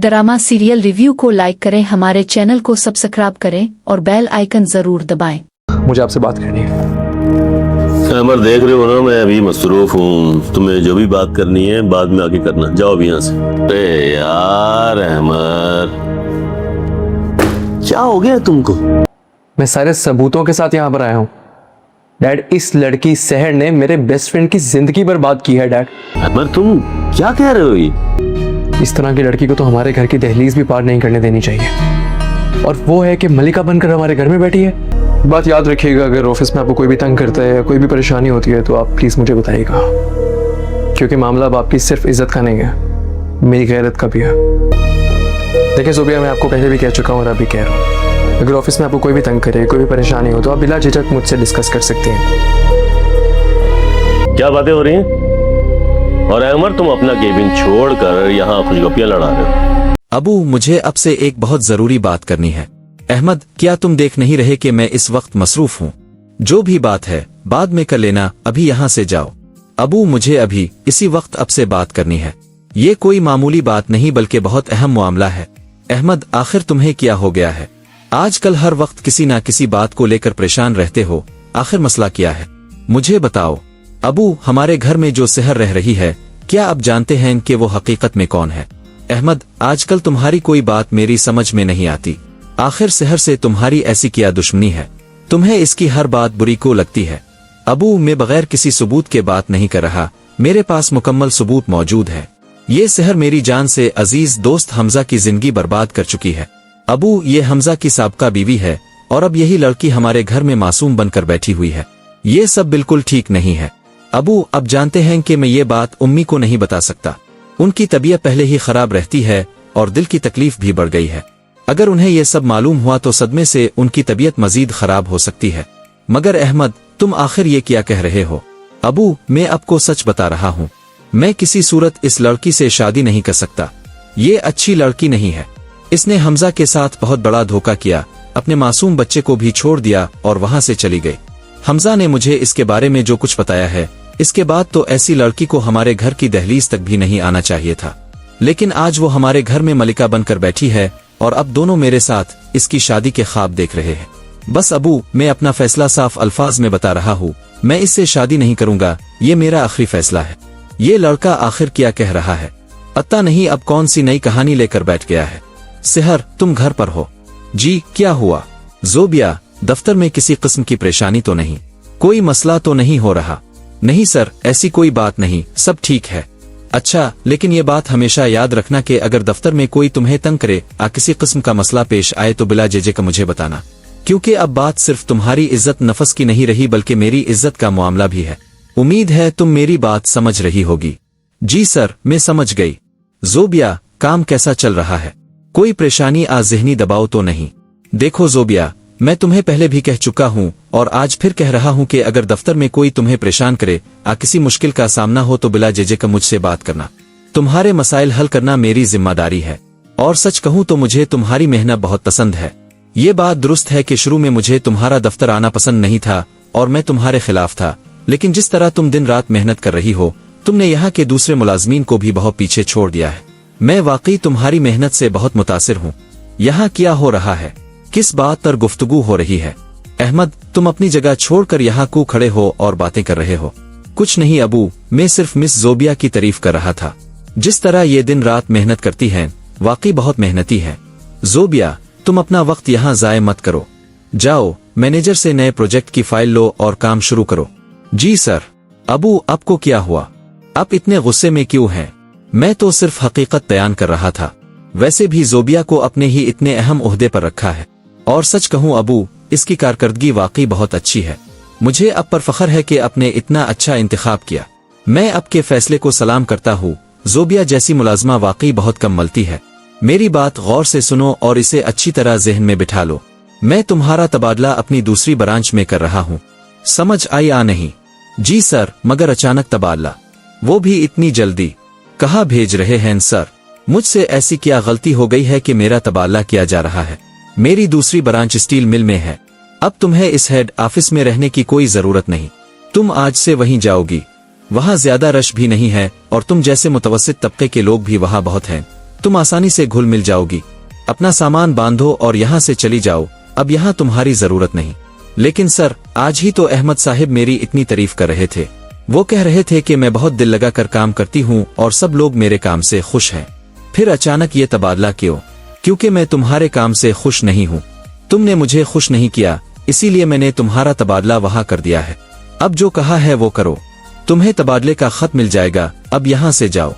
Drama serial review को like करें, हमारे चैनल को सब्सक्राइब करें और बेल आइकन जरूर दबाएं। मुझे आपसे बात करनी है। अमर देख रहे हो ना, मैं अभी मसरूफ हूँ। तुम्हें जो भी बात करनी है बाद में आके करना। जाओ अभी यहाँ से। अरे यार अमर, क्या हो गया तुमको? मैं सारे सबूतों के साथ यहाँ पर आया हूँ डैड। इस लड़की सहर ने मेरे बेस्ट फ्रेंड की जिंदगी बर्बाद की है डैड। अमर तुम क्या कह रहे हो? ये इस तरह की लड़की को तो हमारे घर की दहलीज भी पार नहीं करने देनी चाहिए, और वो है कि मलिका बनकर हमारे घर में बैठी है। बात याद रखिएगा, अगर ऑफिस में आपको कोई भी तंग करता है या कोई भी परेशानी होती है तो आप प्लीज मुझे बताइएगा, क्योंकि मामला अब आपकी सिर्फ इज्जत का नहीं है, मेरी गैरत का भी है। देखिए ज़ोबिया, मैं आपको पहले भी कह चुका हूँ और अभी कह रहा हूँ, अगर ऑफिस में आपको कोई भी तंग करे, कोई भी परेशानी हो तो आप बिला झिझक मुझसे डिस्कस कर सकते हैं। क्या बातें हो रही हैं? और अमर तुम अपना केबिन छोड़कर यहाँ खुशगपियाँ लड़ा रहे हो। अबू, मुझे अब से एक बहुत जरूरी बात करनी है। अहमद, क्या तुम देख नहीं रहे कि मैं इस वक्त मसरूफ हूँ? जो भी बात है बाद में कर लेना, अभी यहाँ से जाओ। अबू, मुझे अभी इसी वक्त अब से बात करनी है। ये कोई मामूली बात नहीं बल्कि बहुत अहम मामला है। अहमद, आखिर तुम्हें क्या हो गया है? आजकल हर वक्त किसी ना किसी बात को लेकर परेशान रहते हो, आखिर मसला क्या है? मुझे बताओ। अबू, हमारे घर में जो सहर रह रही है, क्या आप जानते हैं कि वो हकीकत में कौन है? अहमद, आजकल तुम्हारी कोई बात मेरी समझ में नहीं आती। आखिर सहर से तुम्हारी ऐसी क्या दुश्मनी है? तुम्हें इसकी हर बात बुरी को लगती है। अबू, मैं बगैर किसी सबूत के बात नहीं कर रहा, मेरे पास मुकम्मल सबूत मौजूद है। ये सहर मेरी जान से अजीज दोस्त हमजा की जिंदगी बर्बाद कर चुकी है। अबू, ये हमजा की साबका बीवी है और अब यही लड़की हमारे घर में मासूम बनकर बैठी हुई है। ये सब बिल्कुल ठीक नहीं है। अबू, अब जानते हैं कि मैं ये बात उम्मी को नहीं बता सकता। उनकी तबीयत पहले ही खराब रहती है और दिल की तकलीफ भी बढ़ गई है। अगर उन्हें ये सब मालूम हुआ तो सदमे से उनकी तबीयत मजीद खराब हो सकती है। मगर अहमद, तुम आखिर ये क्या कह रहे हो? अबू, मैं आपको सच बता रहा हूँ, मैं किसी सूरत इस लड़की से शादी नहीं कर सकता। ये अच्छी लड़की नहीं है। इसने हमजा के साथ बहुत बड़ा धोखा किया, अपने मासूम बच्चे को भी छोड़ दिया और वहां से चली गई। हमजा ने मुझे इसके बारे में जो कुछ बताया है, इसके बाद तो ऐसी लड़की को हमारे घर की दहलीज तक भी नहीं आना चाहिए था। लेकिन आज वो हमारे घर में मलिका बनकर बैठी है और अब दोनों मेरे साथ इसकी शादी के ख्वाब देख रहे हैं। बस अबू, मैं अपना फैसला साफ अल्फाज में बता रहा हूँ, मैं इससे शादी नहीं करूंगा। ये मेरा आखिरी फैसला है। ये लड़का आखिर क्या कह रहा है? पता नहीं अब कौन सी नई कहानी लेकर बैठ गया है। सहर, तुम घर पर हो? जी, क्या हुआ? ज़ोबिया, दफ्तर में किसी किस्म की परेशानी तो नहीं? कोई मसला तो नहीं हो रहा? नहीं सर, ऐसी कोई बात नहीं, सब ठीक है। अच्छा, लेकिन ये बात हमेशा याद रखना कि अगर दफ्तर में कोई तुम्हें तंग करे या किसी किस्म का मसला पेश आए तो बिला जेजे का मुझे बताना, क्योंकि अब बात सिर्फ तुम्हारी इज्जत नफस की नहीं रही बल्कि मेरी इज्जत का मामला भी है। उम्मीद है तुम मेरी बात समझ रही होगी। जी सर, मैं समझ गई। ज़ोबिया, काम कैसा चल रहा है? कोई परेशानी या ज़हनी दबाव तो नहीं? देखो ज़ोबिया, मैं तुम्हें पहले भी कह चुका हूँ और आज फिर कह रहा हूँ कि अगर दफ्तर में कोई तुम्हें परेशान करे या किसी मुश्किल का सामना हो तो बिला जेजे का मुझसे बात करना। तुम्हारे मसाइल हल करना मेरी जिम्मेदारी है। और सच कहूँ तो मुझे तुम्हारी मेहनत बहुत पसंद है। ये बात दुरुस्त है कि शुरू में मुझे तुम्हारा दफ्तर आना पसंद नहीं था और मैं तुम्हारे खिलाफ था, लेकिन जिस तरह तुम दिन रात मेहनत कर रही हो, तुमने यहाँ के दूसरे मुलाजमीन को भी बहुत पीछे छोड़ दिया है। मैं वाकई तुम्हारी मेहनत से बहुत मुतासिर हूँ। यहाँ क्या हो रहा है? किस बात पर गुफ्तगू हो रही है? अहमद, तुम अपनी जगह छोड़कर यहाँ क्यों खड़े हो और बातें कर रहे हो? कुछ नहीं अबू, मैं सिर्फ मिस ज़ोबिया की तारीफ कर रहा था। जिस तरह ये दिन रात मेहनत करती हैं, वाकई बहुत मेहनती है। ज़ोबिया, तुम अपना वक्त यहाँ ज़ाय मत करो। जाओ, मैनेजर से नए प्रोजेक्ट की फाइल लो और काम शुरू करो। जी सर। अबू, आपको क्या हुआ? आप इतने गुस्से में क्यों हैं? मैं तो सिर्फ हकीकत बयान कर रहा था। वैसे भी ज़ोबिया को अपने ही इतने अहम ओहदे पर रखा है और सच कहूँ अबू, इसकी कारकर्दगी वाकई बहुत अच्छी है। मुझे अब पर फख्र है कि आपने इतना अच्छा इंतखाब किया। मैं आपके फैसले को सलाम करता हूँ। ज़ोबिया जैसी मुलाजमा वाकई बहुत कम मिलती है। मेरी बात गौर से सुनो और इसे अच्छी तरह जहन में बिठा लो। मैं तुम्हारा तबादला अपनी दूसरी ब्रांच में कर रहा हूँ। समझ आई या नहीं? जी सर, मगर अचानक तबादला, वो भी इतनी जल्दी? कहाँ भेज रहे हैं सर? मुझसे ऐसी क्या गलती हो गई है कि मेरा तबादला किया जा रहा है? मेरी दूसरी ब्रांच स्टील मिल में है। अब तुम्हें इस हेड ऑफिस में रहने की कोई जरूरत नहीं। तुम आज से वहीं जाओगी। वहाँ ज्यादा रश भी नहीं है और तुम जैसे मुतवस्सित तबके के लोग भी वहाँ बहुत हैं। तुम आसानी से घुल मिल जाओगी। अपना सामान बांधो और यहाँ से चली जाओ, अब यहाँ तुम्हारी जरूरत नहीं। लेकिन सर, आज ही तो अहमद साहिब मेरी इतनी तारीफ कर रहे थे। वो कह रहे थे कि मैं बहुत दिल लगा कर काम करती हूँ और सब लोग मेरे काम से खुश हैं। फिर अचानक ये तबादला क्यों? क्योंकि मैं तुम्हारे काम से खुश नहीं हूँ। तुमने मुझे खुश नहीं किया, इसीलिए मैंने तुम्हारा तबादला वहाँ कर दिया है। अब जो कहा है वो करो। तुम्हें तबादले का खत मिल जाएगा, अब यहाँ से जाओ।